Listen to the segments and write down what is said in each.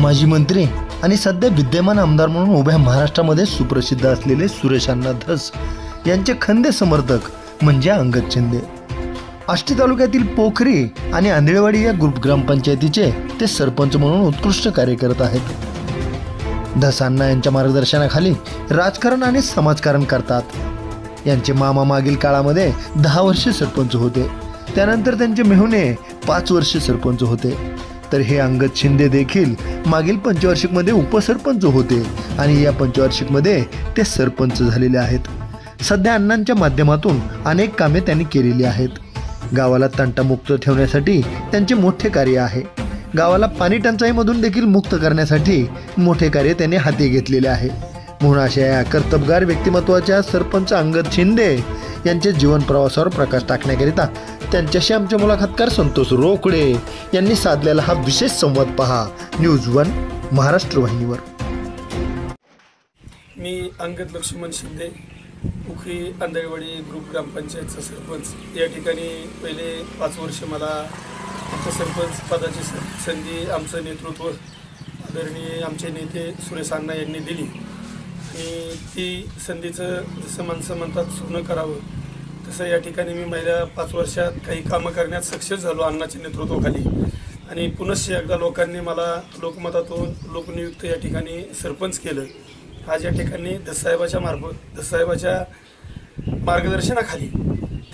माजी मंत्री आणि सध्या विद्यमान आमदार म्हणून उभ्या महाराष्ट्रामध्ये सुप्रसिद्ध असलेले सुरेश अण्णा धस यांचे खंदे समर्थक म्हणजे अंगद शिंदे। आष्टी तालुक्यातील पोखरी आणि आंधळेवाडी या ग्रामपंचायतीचे ते सरपंच म्हणून उत्कृष्ट कार्य करत आहेत। धस अण्णा यांच्या मार्गदर्शनाखाली राजकारण आणि समाजकारण करतात। यांचे मामा मागील काळामध्ये 10 वर्षे सरपंच होते, त्यानंतर त्यांचे मेहुणे 5 वर्षे सरपंच होते, तर हे अंगद शिंदे देखील मागील पंचवार्षिकमध्ये उपसरपंच होते आणि या पंचवार्षिकमध्ये ते सरपंच झालेले आहेत। सध्या अण्णांच्या माध्यमातून अनेक कामे त्यांनी केलेली आहेत। गावाला तंटामुक्त ठेवण्यासाठी त्यांचे मोठे कार्य आहे। गावाला पाणी टंचाईमधून देखील मुक्त करण्यासाठी मोठे कार्य त्यांनी हाती घेतलेले आहे। म्हणून अशा या कर्तबगार व्यक्तिमत्वाच्या सरपंच अंगद शिंदे यांच्या जीवन प्रवासावर प्रकाश टाकण्याकरिता त्यांच्याशी आमचे मुलाखतकार संतोष रोकडे यांनी साधलेला हा विशेष संवाद पहा न्यूज 1 महाराष्ट्र वाहिनीवर। मी अंगद लक्ष्मण शिंदे, पोखरी आंधळेवाडी ग्रुप ग्रामपंचायतचा सरपंच। या ठिकाणी पहिले 5 वर्ष मला उपसरपंच पदाची संधी आमचं नेतृत्व आदरणीय आमचे नेते सुरेश अण्णा यांनी दिली आणि ती संधीचं जसं माणसं म्हणतात सोनं करावं तसं या ठिकाणी मी माझ्या 5 वर्षात काही कामं करण्यात सक्सेस झालो अण्णाच्या नेतृत्वाखाली। आणि पुनश्च एकदा लोकांनी मला लोकमतातून लोकनियुक्त या ठिकाणी सरपंच केलं। आज या ठिकाणी धससाहेबाच्या मार्गदर्शनाखाली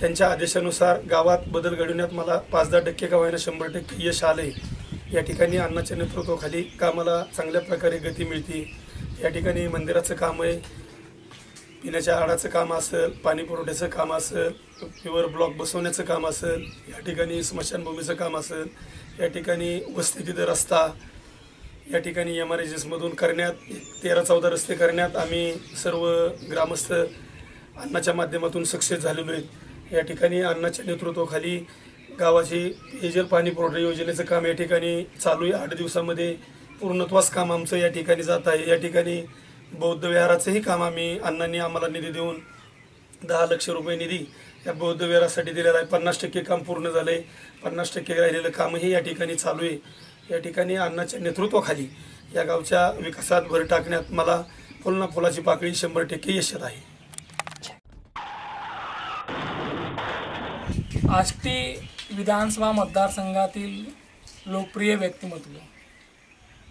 त्यांच्या आदेशानुसार गावात बदल घडवण्यात मला 5-10% का होईना 100% यश आले। या ठिकाणी अण्णाच्या नेतृत्वाखाली कामाला चांगल्या प्रकारे गती मिळते। या ठिकाणी मंदिराचं काम आहे, पिण्याच्या आडाचं काम असेल, पाणी पुरवठ्याचं काम असेल, प्युअर ब्लॉक बसवण्याचं काम असेल, या ठिकाणी स्मशानभूमीचं काम असेल, या ठिकाणी उपस्थितीत रस्ता, या ठिकाणी MRHSमधून करण्यात 13-14 रस्ते करण्यात आम्ही सर्व ग्रामस्थ अण्णाच्या माध्यमातून सक्सेस झालेलो आहेत। या ठिकाणी अण्णाच्या नेतृत्वाखाली गावाची पेयजल पाणी पुरवठा योजनेचं काम या ठिकाणी चालू आहे। 8 दिवसामध्ये पूर्णत्वास काम आमचं या ठिकाणी जात आहे। या ठिकाणी बौद्ध विहाराचंही काम अण्णांनी आम्हाला निधी देऊन 10 लाख रुपये निधी या बौद्ध विहारासाठी दिलेला आहे। 50% काम पूर्ण झालं आहे, 50% राहिलेलं कामही या ठिकाणी चालू आहे। या ठिकाणी अण्णाच्या नेतृत्वाखाली या गावच्या विकासात भर टाकण्यात मला फुलना फुलाची पाकळी 100% यश आहे। आष्टी विधानसभा मतदारसंघातील लोकप्रिय व्यक्तिमत्व,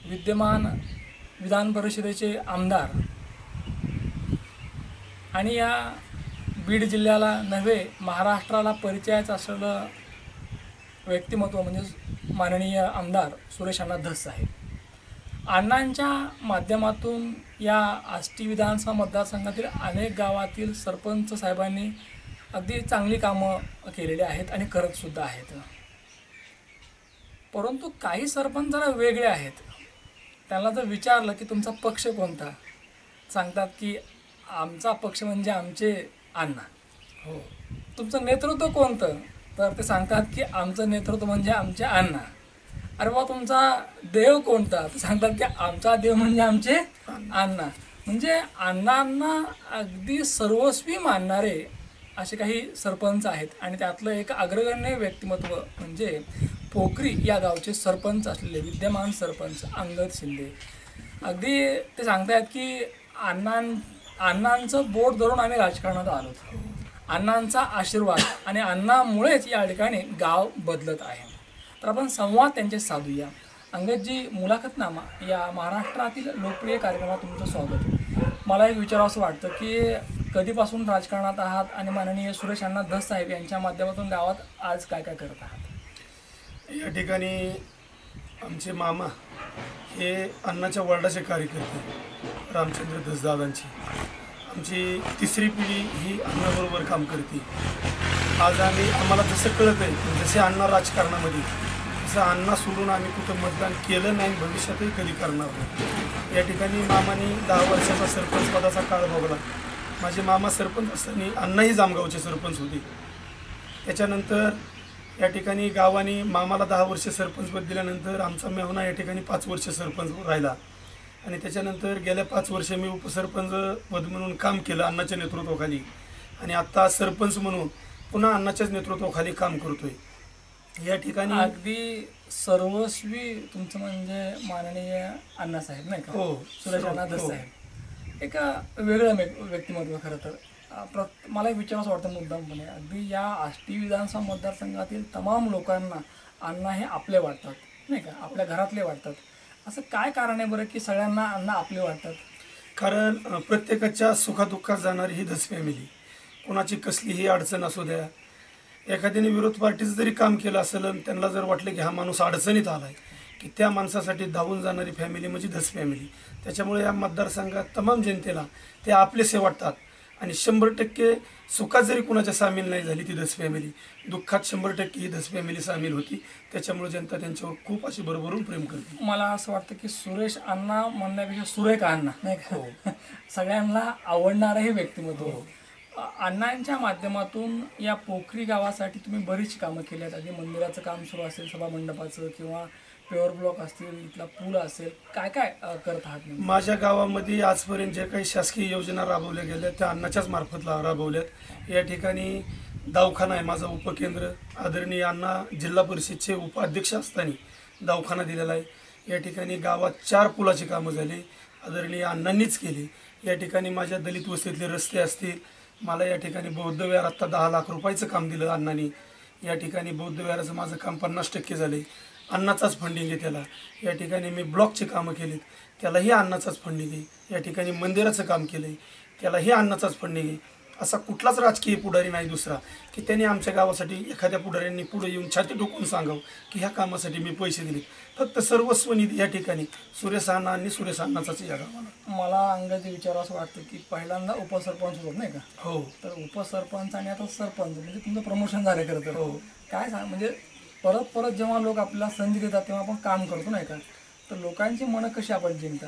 विद्यमान विधान परिषदेचे आमदार आणि या बीड जिल्ह्याला नव्हे महाराष्ट्राला परिचयाचं असलेलं व्यक्तिमत्व म्हणजे माननीय आमदार सुरेश अण्णा धस साहेब। अण्णांच्या माध्यमातून या आष्टी विधानसभा मतदारसंघातील अनेक गावातील सरपंच साहेबांनी अगदी चांगली कामं केलेली आहेत आणि करतसुद्धा आहेत। परंतु काही सरपंच जरा वेगळे आहेत। त्यांना जर विचारलं की तुमचा पक्ष कोणता, सांगतात की आमचा पक्ष म्हणजे आमचे अण्णा। हो, तुमचं नेतृत्व कोणतं, तर ते सांगतात की आमचं नेतृत्व म्हणजे आमचे अण्णा। अरे बा, तुमचा देव कोणता, तर सांगतात की आमचा देव म्हणजे आमचे अण्णा। म्हणजे अण्णांना अगदी सर्वस्वी मानणारे असे काही सरपंच आहेत आणि त्यातलं एक अग्रगण्य व्यक्तिमत्व म्हणजे पोखरी या गावचे सरपंच असलेले विद्यमान सरपंच अंगद शिंदे। अगदी ते सांगतायत की अण्णांचं बोट धरून आम्ही राजकारणात आलो, अण्णांचा आशीर्वाद आणि अण्णामुळेच या ठिकाणी गाव बदलत आहे। तर आपण संवाद त्यांचे साधूया। अंगदजी, मुलाखतनामा या महाराष्ट्रातील लोकप्रिय कार्यक्रमात तुमचं स्वागत। मला एक विचारावंसं वाटतं की कधीपासून राजकारणात आहात आणि माननीय सुरेश अण्णा धस साहेब यांच्या माध्यमातून गावात आज काय काय करत आहात? या ठिकाणी आमचे मामा हे अण्णाच्या वडिलाचे कार्यकर्ते रामचंद्र धसदादांची आमची 3री पिढी ही अण्णाबरोबर काम करते। आज आम्हाला जसं कळत आहे जसे अण्णा राजकारणामध्ये, तसं अण्णा सोडून आम्ही कुठं मतदान केलं नाही, भविष्यातही कधी करणार नाही। या ठिकाणी मामानी 10 वर्षाचा सरपंच पदाचा काळ भोगला। माझे मामा सरपंच असताना अण्णाही जामगावचे सरपंच होते। त्याच्यानंतर या ठिकाणी गावाने मामाला 10 वर्ष सरपंचपद दिल्यानंतर आमचा मेहुणा या ठिकाणी 5 वर्ष सरपंच राहिला आणि त्याच्यानंतर गेल्या 5 वर्ष मी उपसरपंच पद म्हणून काम केलं अण्णाच्या नेतृत्वाखाली आणि आत्ता सरपंच म्हणून पुन्हा अण्णाच्याच नेतृत्वाखाली काम करतोय। या ठिकाणी अगदी सर्वस्वी तुमचं म्हणजे माननीय अण्णासाहेब नाही का, हो, सुरेश अण्णा धस हो. साहेब एक वेगळं व्यक्तिमत्व खरं तर. मला एक विचारावं असं वाटतं मुद्दामपणे, अगदी या आष्टी विधानसभा मतदारसंघातील तमाम लोकांना अण्णा हे आपले वाटतात नाही का, आपल्या घरातले वाटतात. असं काय कारण आहे बरं की सगळ्यांना अण्णा आपले वाटतात? कारण प्रत्येकाच्या सुखादुःखात जाणारी ही धस फॅमिली, कोणाची कसलीही अडचण असू द्या, एखाद्याने विरोध पार्टीचं जरी काम केलं असेल आणि त्यांना जर वाटलं की हा माणूस अडचणीत आला आहे, की त्या माणसासाठी धावून जाणारी फॅमिली म्हणजे धस फॅमिली. त्याच्यामुळे या मतदारसंघात तमाम जनतेला ते आपलेसे वाटतात आणि 100% सुखात जरी कुणाच्या सामील नाही झाली ती धस फॅमिली, दुःखात 100% ही धस फॅमिली सामील होती. त्याच्यामुळे जनता त्यांच्यावर खूप अशी भरभरून प्रेम करते. मला असं वाटतं की सुरेश अण्णा म्हणण्यापेक्षा सुरेख अण्णा नाही का, सगळ्यांना आवडणारं हे व्यक्तिमत्व. अण्णांच्या माध्यमातून या पोखरी गावासाठी तुम्ही बरीच कामं केली आहेत. आधी मंदिराचं काम सुरू असेल, सभा मंडपाचं, किंवा पेवर ब्लॉक असतील, इथला पूल असेल, काय काय करत आहात? माझ्या गावामध्ये आजपर्यंत जे काही शासकीय योजना राबवल्या गेल्या त्या अण्णाच्याच मार्फत राबवल्यात. या ठिकाणी दवाखाना आहे माझा उपकेंद्र, आदरणीय अण्णा जिल्हा परिषदचे उपाध्यक्ष असताना दवाखाना दिलेला आहे. या ठिकाणी गावात 4 पुलाची कामं झाली, आदरणीय अण्णांनीच केली. या ठिकाणी माझ्या दलित वस्तीतले रस्ते असतील, मला या ठिकाणी बौद्ध विहार आत्ता 10 लाख रुपयाचं काम दिलं अण्णांनी. या ठिकाणी बौद्ध विहाराचं माझं काम 50% झालं, अण्णाचाच फंडिंग आहे त्याला. या ठिकाणी मी ब्लॉकची कामं केलीत, त्यालाही अण्णाचाच फंडिंग आहे. या ठिकाणी मंदिराचं काम केलं आहे, त्यालाही अण्णाचाच फंडिंग आहे. असा कुठलाच राजकीय पुढारी नाही दुसरा की त्यांनी आमच्या गावासाठी, एखाद्या पुढाऱ्यांनी पुढे येऊन छाती ठोकून सांगावं की ह्या कामासाठी मी पैसे दिले. फक्त सर्वस्व निधी या ठिकाणी सुरेश अण्णा आणि सुरेश अण्णाचाच या गावाला. मला अंगाचे विचार असं वाटतं की पहिल्यांदा उपसरपंच होत नाही का, हो, तर उपसरपंच आणि आता सरपंच म्हणजे तुमचं प्रमोशन झालं खरं तर. हो. काय सांग म्हणजे परत परत जेव्हा लोक आपल्याला संधी देतात तेव्हा आपण काम करतो नाही का, तर लोकांची मनं कशी आपण जिंकता?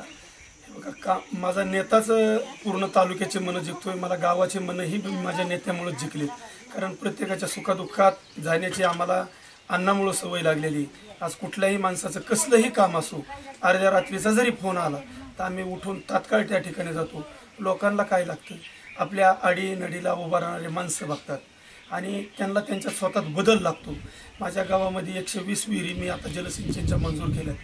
बघा का, माझा नेताच पूर्ण तालुक्याचे मनं जिंकतोय, मला गावाचे मनंही माझ्या नेत्यामुळेच जिंकलेत. कारण प्रत्येकाच्या सुखादुःखात जाण्याची आम्हाला अण्णामुळं सवय लागलेली. आज कुठल्याही माणसाचं कसलंही काम असो, अर्ध्या रात्रीचा जरी फोन आला तर आम्ही उठून तात्काळ त्या ठिकाणी जातो. लोकांना काय लागतं, आपल्या अडीनडीला उभा राहणारे माणसं बघतात आणि त्यांना त्यांच्या स्वतःत बदल लागतो. माझ्या गावामध्ये 120 विहिरी मी आता जलसिंचनच्या मंजूर केल्यात.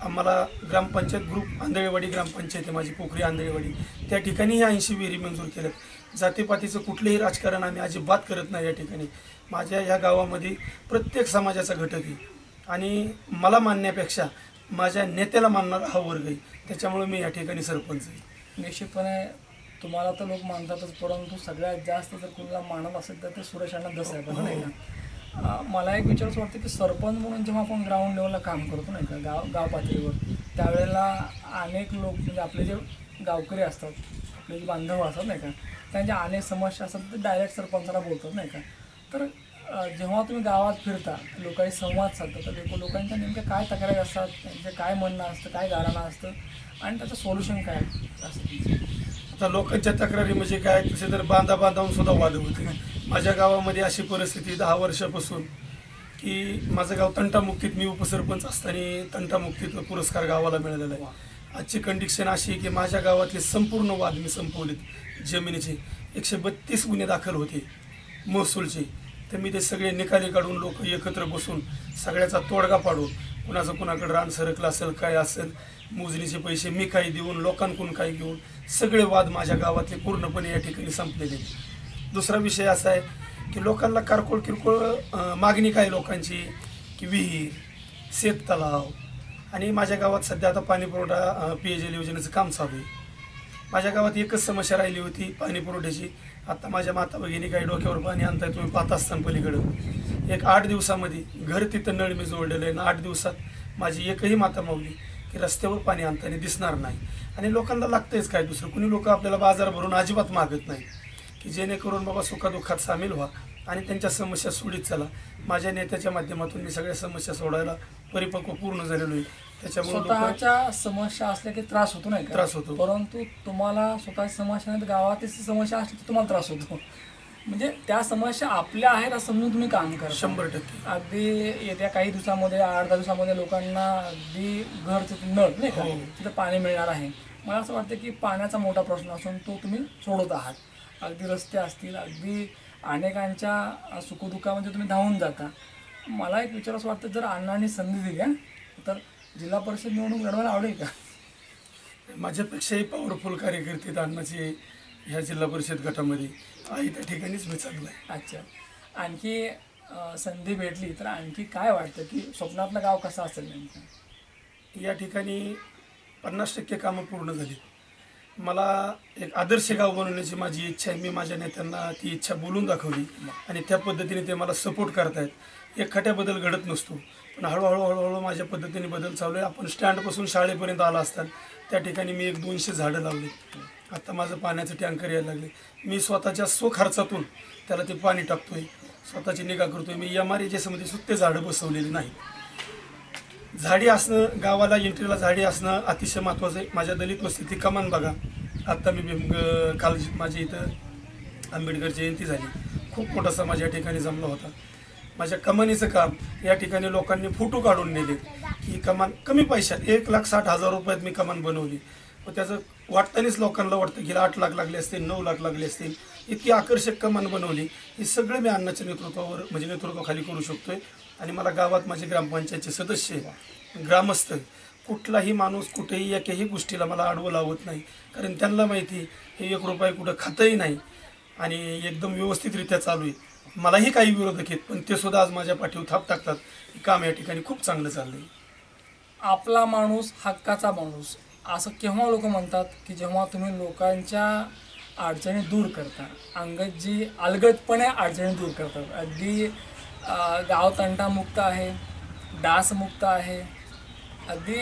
आम्हाला ग्रामपंचायत ग्रुप आंधळेवाडी ग्रामपंचायत आहे माझी, पोखरी आंधळेवाडी, त्या ठिकाणी 80 विहिरी मंजूर केल्यात. जातीपातीचं कुठलंही राजकारण आम्ही अजिबात करत नाही. या ठिकाणी माझ्या ह्या गावामध्ये प्रत्येक समाजाचा घटक आहे आणि मला मानण्यापेक्षा माझ्या नेत्याला मानणारा हा वर्ग आहे. त्याच्यामुळे मी या ठिकाणी सरपंच आहे. निश्चितपणे तुम्हाला तर लोक मानतातच, परंतु सगळ्यात जास्त जर कुणाला मानत असेल तर ते सुरेश अण्णा धस साहेब नाही का. मला एक विचारच वाटतं की सरपंच म्हणून जेव्हा आपण ग्राउंड लेवलला काम करतो नाही का, गाव पातळीवर, त्यावेळेला अनेक लोक म्हणजे आपले जे गावकरी असतात, आपले जे बांधव असतात नाही का, त्यांच्या अनेक समस्या असतात ते डायरेक्ट सरपंचाला बोलतात नाही का. तर जेव्हा तुम्ही गावात फिरता, लोकांशी संवाद साधता, तर लोकांच्या नेमक्या काय तक्रारी असतात, त्यांचे काय म्हणणं असतं, काय गाणं असतं आणि त्याचं सोल्युशन काय असतं? आता लोकांच्या तक्रारी म्हणजे काय, तसे तर बांधावून सुद्धा वाद होते. माझ्या गावामध्ये अशी परिस्थिती 10 वर्षापासून की माझं गाव तंटामुक्तीत, मी उपसरपंच असताना तंटामुक्तीत पुरस्कार गावाला मिळालेला आहे. आजची कंडिशन अशी की माझ्या गावातले संपूर्ण वाद मी संपवलेत. जमिनीचे 132 गुन्हे दाखल होते महसूलचे, तर मी ते सगळे निकाली काढून लोक एकत्र बसून सगळ्याचा तोडगा पाडून, कुणाचं कुणाकडे रान सरकलं असेल, काय असेल, मोजणीचे पैसे मी काही देऊन, लोकांकडून काही घेऊन, सगळे वाद माझ्या गावातले पूर्णपणे या ठिकाणी संपलेले. दुसरा विषय असा आहे की लोकांना किरकोळ मागणी काय लोकांची की विहीर, शेततलाव, आणि माझ्या गावात सध्या आता पाणीपुरवठा पेयजल योजनेचं काम चालू आहे. माझ्या गावात एकच समस्या राहिली होती पाणी पुरवठ्याची. आता माझ्या माता भगिनी काही डोक्यावर पाणी आणताय, तुम्ही पाहत असताना पलीकडं एक 8 दिवसामध्ये घर तिथं नळ मी जोडलेलं आहे, आणि 8 दिवसात माझी एकही माता मावली की रस्त्यावर पाणी आणताना दिसणार नाही. आणि लोकांना लागतंयच काय दुसरं, कुणी लोक आपल्याला बाजार भरून अजिबात मागत नाही की जेणेकरून बाबा सुखादुःखात सामील व्हा आणि त्यांच्या समस्या सोडीत चला. माझ्या नेत्याच्या माध्यमातून मी सगळ्या समस्या सोडायला परिपक्व पूर्ण झालेलो आहे. त्याच्यामुळे स्वतःच्या समस्या असल्या की त्रास होतो नाही का, त्रास होतो. परंतु तुम्हाला स्वतःची समस्या नाही तर गावातील समस्या असली तर तुम्हाला त्रास होतो. म्हणजे त्या समस्या आपल्या आहेत असं समजून तुम्ही काम करा. 100%. अगदी येत्या काही दिवसामध्ये 8-10 दिवसामध्ये लोकांना अगदी घरचं नळ नाही का, तिथं पाणी मिळणार आहे. मला असं वाटतं की पाण्याचा मोठा प्रश्न असून तो तुम्ही सोडवत आहात. अगदी रस्ते असतील, अगदी अनेकांच्या सुखदुःखामध्ये तुम्ही धावून जाता. मला एक विचारावं वाटतं, जर अण्णांनी संधी दिली तर जिल्हा परिषद निवडणूक लढवायला आवडेल का? माझ्यापेक्षाही पॉवरफुल कार्यकर्ते आहेत अण्णाचे ह्या जिल्हा परिषद गटामध्ये आहे, त्या ठिकाणीच मी चांगला आहे. अच्छा, आणखी संधी भेटली तर आणखी काय वाटतं की स्वप्नातलं गाव कसं असेल नेमकं? या ठिकाणी 50% कामं पूर्ण झाली. मला एक आदर्श गाव बनवण्याची माझी इच्छा आहे. मी माझ्या नेत्यांना ती इच्छा बोलून दाखवली आणि त्या पद्धतीने ते मला सपोर्ट करतायत. एकखट्या बदल घडत नसतो, पण हळूहळू माझ्या पद्धतीने बदल चालू आहे. आपण स्टँडपासून शाळेपर्यंत आला असतात त्या ठिकाणी मी 100-200 झाडं लावली. आता माझं पाण्याचं टँकर यायला लागले. मी स्वतःच्या स्वखर्चातून त्याला ते पाणी टाकतोय, स्वतःची निगा करतोय. मी MRHSमध्ये सुद्धा झाडं बसवलेली नाही. झाडी असणं, गावाला एंट्रीला झाडी असणं अतिशय महत्त्वाचं आहे. माझ्या दलित वस्तीची कमान बघा. आत्ता मी काल माझी इथं आंबेडकर जयंती झाली, खूप मोठा समाज या ठिकाणी जमला होता. माझ्या कमानीचं काम या ठिकाणी लोकांनी फोटो काढून नेले की ही कमान कमी पैशात 1,60,000 रुपयात मी कमान बनवली. व त्याचं वाटतानीच लोकांना वाटतं की 8 लाख लागले असतील, 9 लाख लागले असतील. इतकी आकर्षक कमान बनवली. हे सगळं मी अण्णाच्या नेतृत्वावर म्हणजे नेतृत्वाखाली करू शकतोय. आणि मला गावात माझे ग्रामपंचायतचे सदस्य, ग्रामस्थ, कुठलाही माणूस कुठेही एकाही गोष्टीला मला आडवं लावत नाही. कारण त्यांना माहिती हे 1 रुपया कुठं खातही नाही आणि एकदम व्यवस्थितरित्या चालू आहे. मलाही काही विरोधक आहेत, पण ते सुद्धा आज माझ्या पाठीवर थाप टाकतात. काम या ठिकाणी खूप चांगलं चाललंय. आपला माणूस हक्काचा माणूस असं केव्हा लोक म्हणतात की जेव्हा तुम्ही लोकांच्या अडचणी दूर करता. अंगदजी अलगदपणे अडचणी दूर करतात. अगदी गाव तंटामुक्त आहे, डासमुक्त आहे, अगदी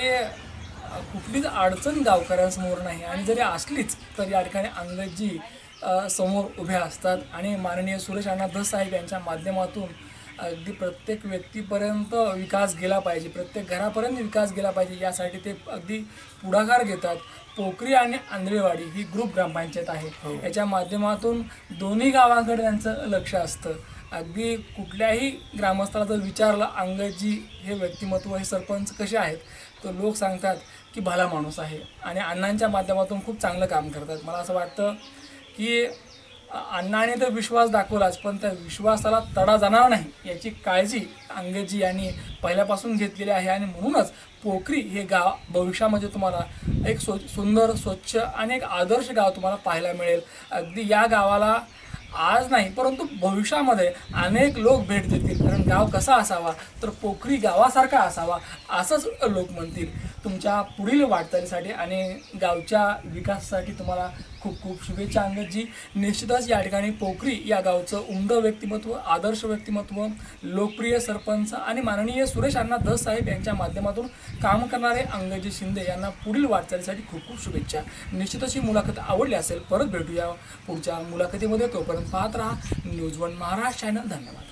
कुठलीच अडचण गावकऱ्यांसमोर नाही. आणि जरी असलीच तर या ठिकाणी अंगदजी समोर उभे असतात आणि माननीय सुरेश अण्णा धस साहेब यांच्या माध्यमातून अगदी प्रत्येक व्यक्तीपर्यंत विकास गेला पाहिजे, प्रत्येक घरापर्यंत विकास गेला पाहिजे यासाठी ते अगदी पुढाकार घेतात. पोखरी आणि आंधळेवाडी ही ग्रुप ग्रामपंचायत आहे, याच्या माध्यमातून दोन्ही गावांकडे त्यांचं लक्ष असतं. अगदी कुठल्याही ग्रामस्थाला जर विचारलं अंगदजी हे व्यक्तिमत्व, हे सरपंच कसे आहेत, तर लोक सांगतात की भला माणूस आहे आणि अण्णांच्या माध्यमातून खूप चांगलं काम करतात. मला असं वाटतं की अण्णाने तर विश्वास दाखवलाच, पण त्या विश्वासाला तडा जाणार नाही याची काळजी अंगदजी यांनी पहिल्यापासून घेतलेली आहे. आणि म्हणूनच पोखरी हे गाव भविष्यामध्ये तुम्हाला एक सुंदर, स्वच्छ आणि एक आदर्श गाव तुम्हाला पाहायला मिळेल. अगदी या गावाला आज नाही परंतु भविष्यामध्ये अनेक लोक भेट देतील. कारण गाव कसा असावा तर पोखरी गावासारखा असावा असंच लोक म्हणतील. तुमच्या पुढील वाटचालीसाठी आणि गावच्या विकासासाठी तुम्हाला खूप खूप शुभेच्छा अंगदजी. निश्चितच या ठिकाणी पोखरी या गावचं उमदं व्यक्तिमत्व, आदर्श व्यक्तिमत्व, लोकप्रिय सरपंच आणि माननीय सुरेश अण्णा धस साहेब यांच्या माध्यमातून काम करणारे अंगदजी शिंदे यांना पुढील वाटचालीसाठी खूप खूप शुभेच्छा. निश्चितच ही मुलाखत आवडली असेल. परत भेटूया पुढच्या मुलाखतीमध्ये. तोपर्यंत पाहत राहा न्यूज 1 महाराष्ट्र चॅनल. धन्यवाद.